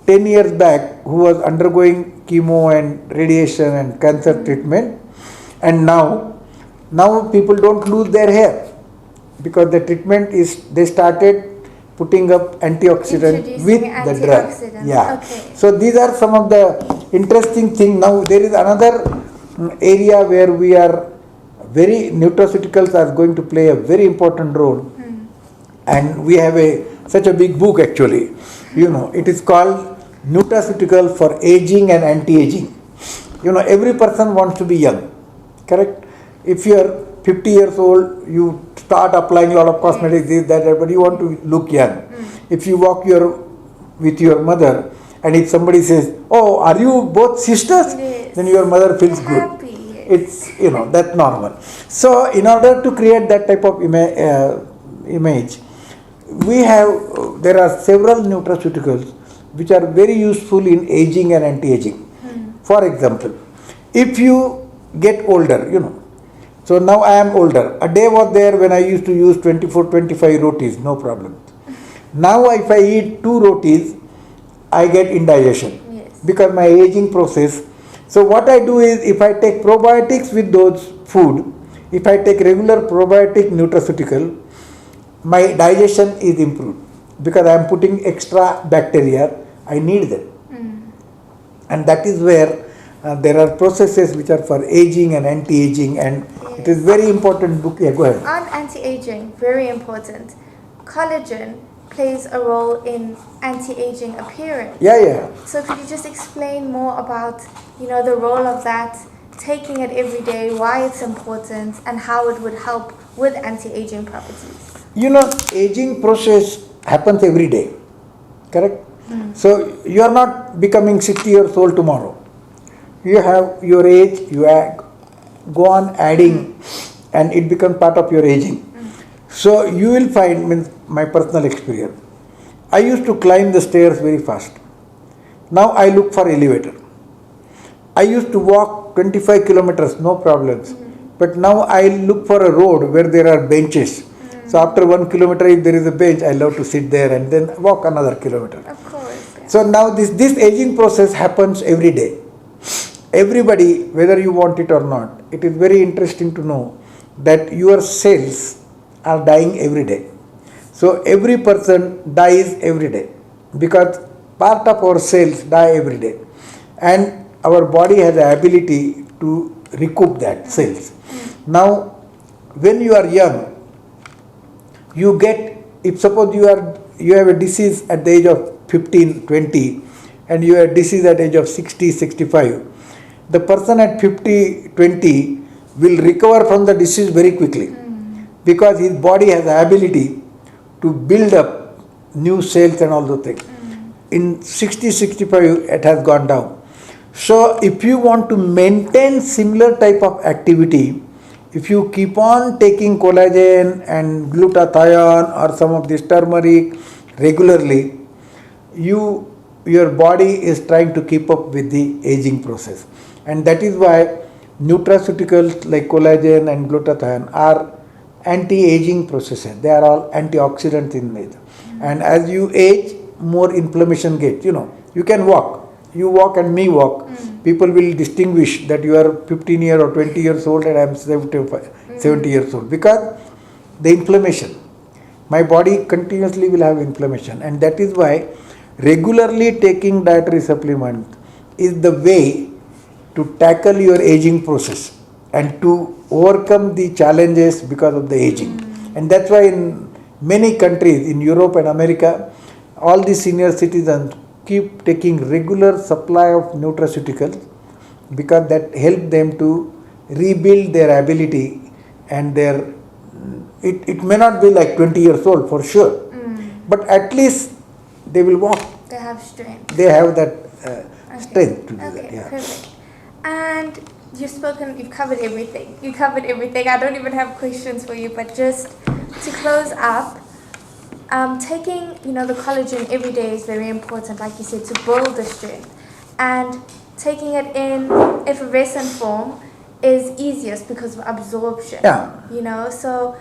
10 years back who was undergoing chemo and radiation and cancer treatment, and now people don't lose their hair because the treatment is, they started putting up antioxidant with the drug. Yeah. Okay. So these are some of the interesting things. Now there is another area where we are nutraceuticals are going to play a very important role, and we have such a big book actually. It is called Nutraceutical for Aging and Anti-Aging. Every person wants to be young, correct? If you are 50 years old, you start applying a lot of cosmetics, this, that, but you want to look young. If you walk with your mother, and if somebody says, "Oh, are you both sisters?" Yes. Then your mother feels good. Happy, yes. It's that's normal. So in order to create that type of image, there are several nutraceuticals which are very useful in aging and anti-aging. For example, if you get older, so now I am older. A day was there when I used to use 24, 25 rotis, no problem. Now if I eat 2 rotis, I get indigestion, because my aging process. So what I do is, if I take probiotics with those food, if I take regular probiotic nutraceutical, my digestion is improved, because I am putting extra bacteria, I need them. And that is where there are processes which are for aging and anti-aging, and it is very important book. Yeah, go ahead. On anti-aging, very important. Collagen plays a role in anti-aging appearance. Yeah. So could you just explain more about, the role of that, taking it every day, why it's important, and how it would help with anti-aging properties? Aging process happens every day, correct? So you are not becoming 60 years old tomorrow. You have your age, you go on adding, and it becomes part of your aging. So you will find, my personal experience, I used to climb the stairs very fast. Now I look for elevator. I used to walk 25 kilometers, no problems. But now I look for a road where there are benches. So after 1 kilometer, if there is a bench, I love to sit there and then walk another kilometer. Of course. Yeah. So now this aging process happens every day. Everybody, whether you want it or not, it is very interesting to know that your cells are dying every day. So every person dies every day, because part of our cells die every day, and our body has the ability to recoup that cells. Now, when you are young, you get, if suppose you have a disease at the age of 15, 20, and you have a disease at the age of 60, 65, the person at 50, 20 will recover from the disease very quickly because his body has the ability to build up new cells and all those things. In 60, 65, it has gone down. So if you want to maintain similar type of activity, if you keep on taking collagen and glutathione or some of this turmeric regularly, your body is trying to keep up with the aging process. And that is why nutraceuticals like collagen and glutathione are anti-aging processes. They are all antioxidants in nature. And as you age, more inflammation gets. You can walk. You walk and me walk. People will distinguish that you are 15 years or 20 years old and I am 70 years old because the inflammation. My body continuously will have inflammation, and that is why regularly taking dietary supplement is the way to tackle your aging process and to overcome the challenges because of the aging. And that's why in many countries in Europe and America, all the senior citizens keep taking regular supply of nutraceuticals because that help them to rebuild their ability and their it may not be like 20 years old for sure, but at least they will walk. They have strength. They have that strength to do that. Yeah. Perfect. And you've covered everything. You covered everything. I don't even have questions for you, but just to close up, taking the collagen every day is very important, like you said, to build the strength. And taking it in effervescent form is easiest because of absorption. Yeah. So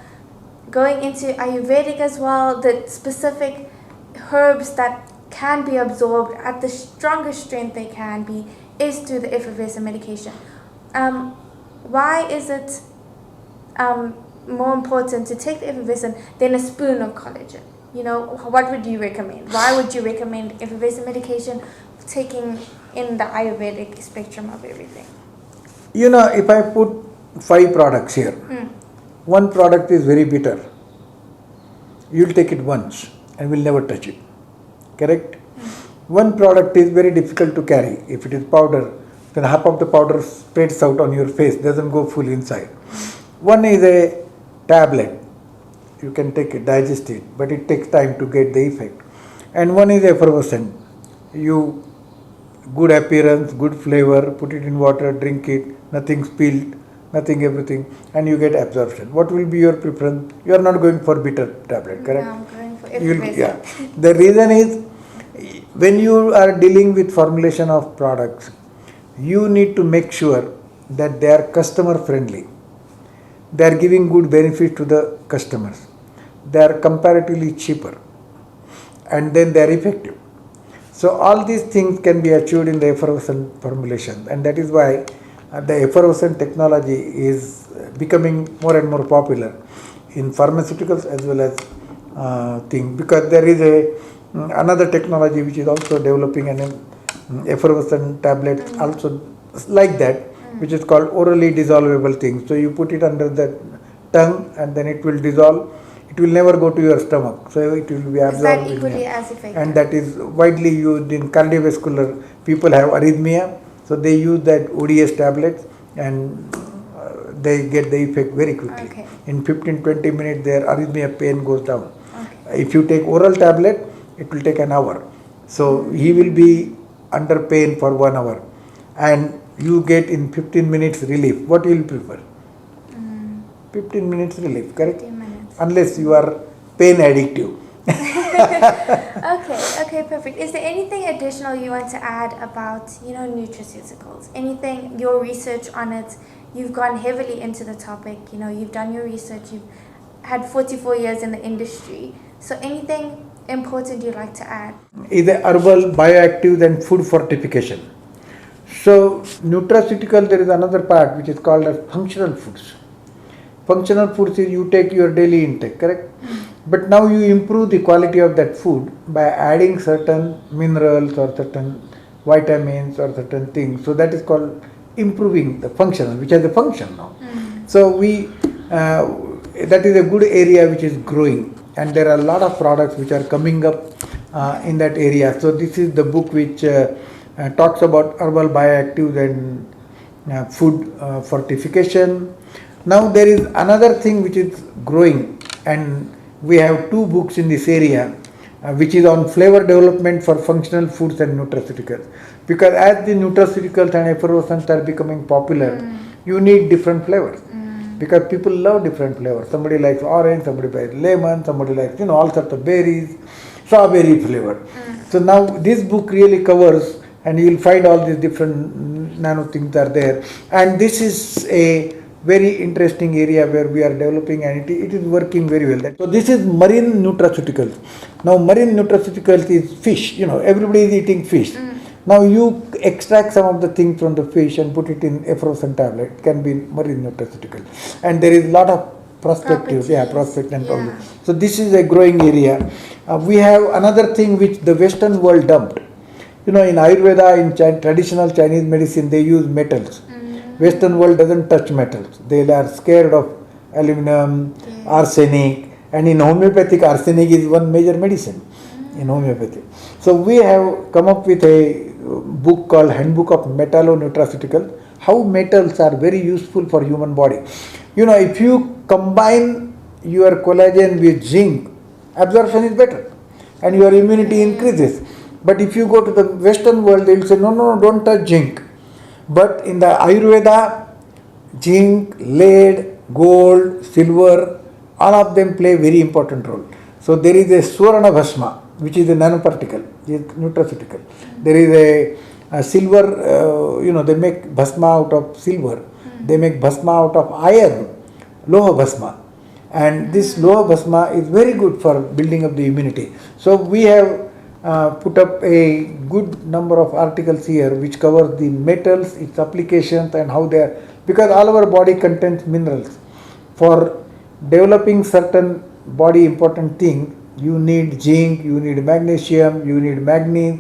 going into Ayurvedic as well, the specific herbs that can be absorbed at the strongest strength they can be is through the effervescent medication. Why is it more important to take the effervescent than a spoon of collagen? What would you recommend? Why would you recommend effervescent medication taking in the Ayurvedic spectrum of everything? If I put 5 products here, one product is very bitter. You'll take it once and will never touch it. Correct? One product is very difficult to carry. If it is powder, then half of the powder spreads out on your face, doesn't go full inside. One is a tablet. You can take it, digest it, but it takes time to get the effect. And one is effervescent. Good appearance, good flavor, put it in water, drink it, nothing spilled, nothing everything, and you get absorption. What will be your preference? You are not going for bitter tablet, correct? No, I'm going for effervescent. The reason is, when you are dealing with formulation of products, you need to make sure that they are customer friendly. They are giving good benefit to the customers. They are comparatively cheaper, and then they are effective. So all these things can be achieved in the effervescent formulation, and that is why the effervescent technology is becoming more and more popular in pharmaceuticals as well as thing, because there is another technology which is also developing an effervescent tablet also like that, which is called orally dissolvable thing. So you put it under the tongue and then it will dissolve. It will never go to your stomach, so it will be absorbed. Is that equally as effective? And that is widely used in cardiovascular. People have arrhythmia, so they use that ODS tablets and they get the effect very quickly. Okay. In 15-20 minutes their arrhythmia pain goes down. Okay. If you take oral tablet, it will take an hour. So he will be under pain for 1 hour and you get in 15 minutes relief. What you will prefer? 15 minutes relief, correct? 15 minutes. Unless you are pain addictive. Okay, perfect. Is there anything additional you want to add about, nutraceuticals? Anything, your research on it? You've gone heavily into the topic, you've done your research, you've had 44 years in the industry. So anything important you'd like to add? Is the herbal, bioactive and food fortification. So nutraceutical, there is another part which is called as functional foods. Functional foods is you take your daily intake, correct? But now you improve the quality of that food by adding certain minerals or certain vitamins or certain things. So that is called improving the function, which has a function now. So that is a good area which is growing, and there are a lot of products which are coming up in that area. So this is the book which talks about herbal bioactives and food fortification. Now there is another thing which is growing, and we have two books in this area, which is on flavor development for functional foods and nutraceuticals. Because as the nutraceuticals and effervescents are becoming popular, you need different flavors. Because people love different flavors. Somebody likes orange, somebody likes lemon, somebody likes all sorts of berries, strawberry flavor. So now this book really covers, and you will find all these different nano things are there. And this is a very interesting area where we are developing, and it is working very well. So this is marine nutraceuticals. Now marine nutraceuticals is fish. Everybody is eating fish. Now you extract some of the things from the fish and put it in effervescent tablet. It can be marine nutraceutical, and there is a lot of prospective, prospect and all that. So this is a growing area. We have another thing which the Western world dumped. In Ayurveda, in traditional Chinese medicine, they use metals. Western world doesn't touch metals. They are scared of aluminum, arsenic, and in homeopathic, arsenic is one major medicine in homeopathy. So we have come up with a book called Handbook of Metallonutraceuticals, how metals are very useful for human body. If you combine your collagen with zinc, absorption is better and your immunity increases. But if you go to the Western world, they will say, no, don't touch zinc. But in the Ayurveda, zinc, lead, gold, silver, all of them play very important role. So there is a Suvarna Bhasma, which is a nanoparticle, is nutraceutical. There is a silver, they make bhasma out of silver. They make bhasma out of iron, Loha Bhasma. And this Loha Bhasma is very good for building up the immunity. So we have put up a good number of articles here which covers the metals, its applications, and how they are, because all our body contains minerals. For developing certain body important things, you need zinc, you need magnesium, you need manganese,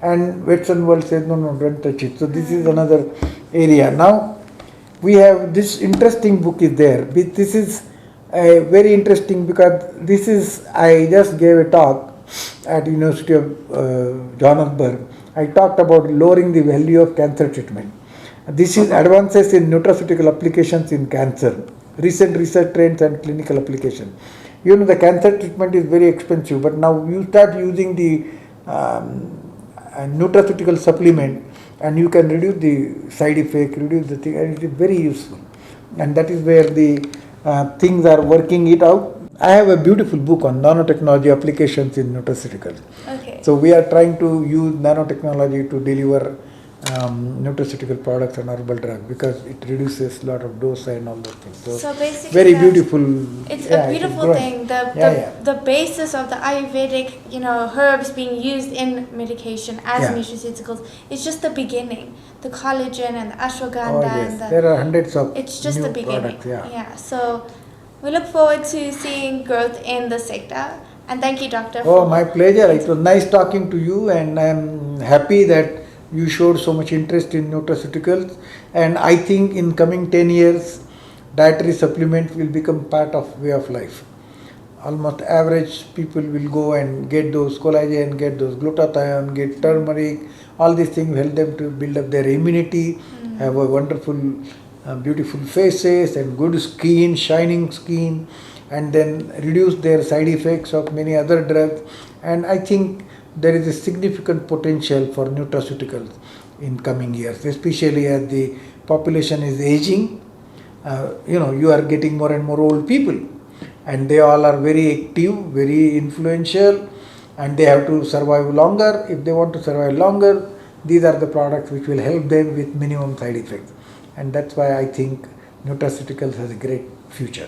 and Western world says no, don't touch it. So this is another area. Now we have this interesting book is there. This is very interesting because I just gave a talk at University of Johannesburg. I talked about lowering the value of cancer treatment. This is advances in nutraceutical applications in cancer, recent research trends and clinical application. The cancer treatment is very expensive, but now you start using the nutraceutical supplement, and you can reduce the side effect, reduce the thing, and it is very useful. And that is where the things are working it out. I have a beautiful book on nanotechnology applications in nutraceuticals. Okay. So we are trying to use nanotechnology to deliver nutraceutical products and herbal drugs because it reduces a lot of dose and all those things. So basically, very beautiful. It's a beautiful thing. The basis of the Ayurvedic, herbs being used in medication as nutraceuticals is just the beginning. The collagen and the ashwagandha. And there are hundreds of. It's just new the beginning. Products, So we look forward to seeing growth in the sector. And thank you, Doctor. My pleasure. It was nice talking to you, and I am happy that you showed so much interest in nutraceuticals, and I think in coming 10 years, dietary supplement will become part of way of life. Almost average people will go and get those collagen, get those glutathione, get turmeric, all these things help them to build up their immunity, have a wonderful, beautiful faces and good skin, shining skin, and then reduce their side effects of many other drugs. And I think there is a significant potential for nutraceuticals in coming years, especially as the population is aging. You are getting more and more old people, and they all are very active, very influential, and they have to survive longer. If they want to survive longer, these are the products which will help them with minimum side effects. And that's why I think nutraceuticals has a great future.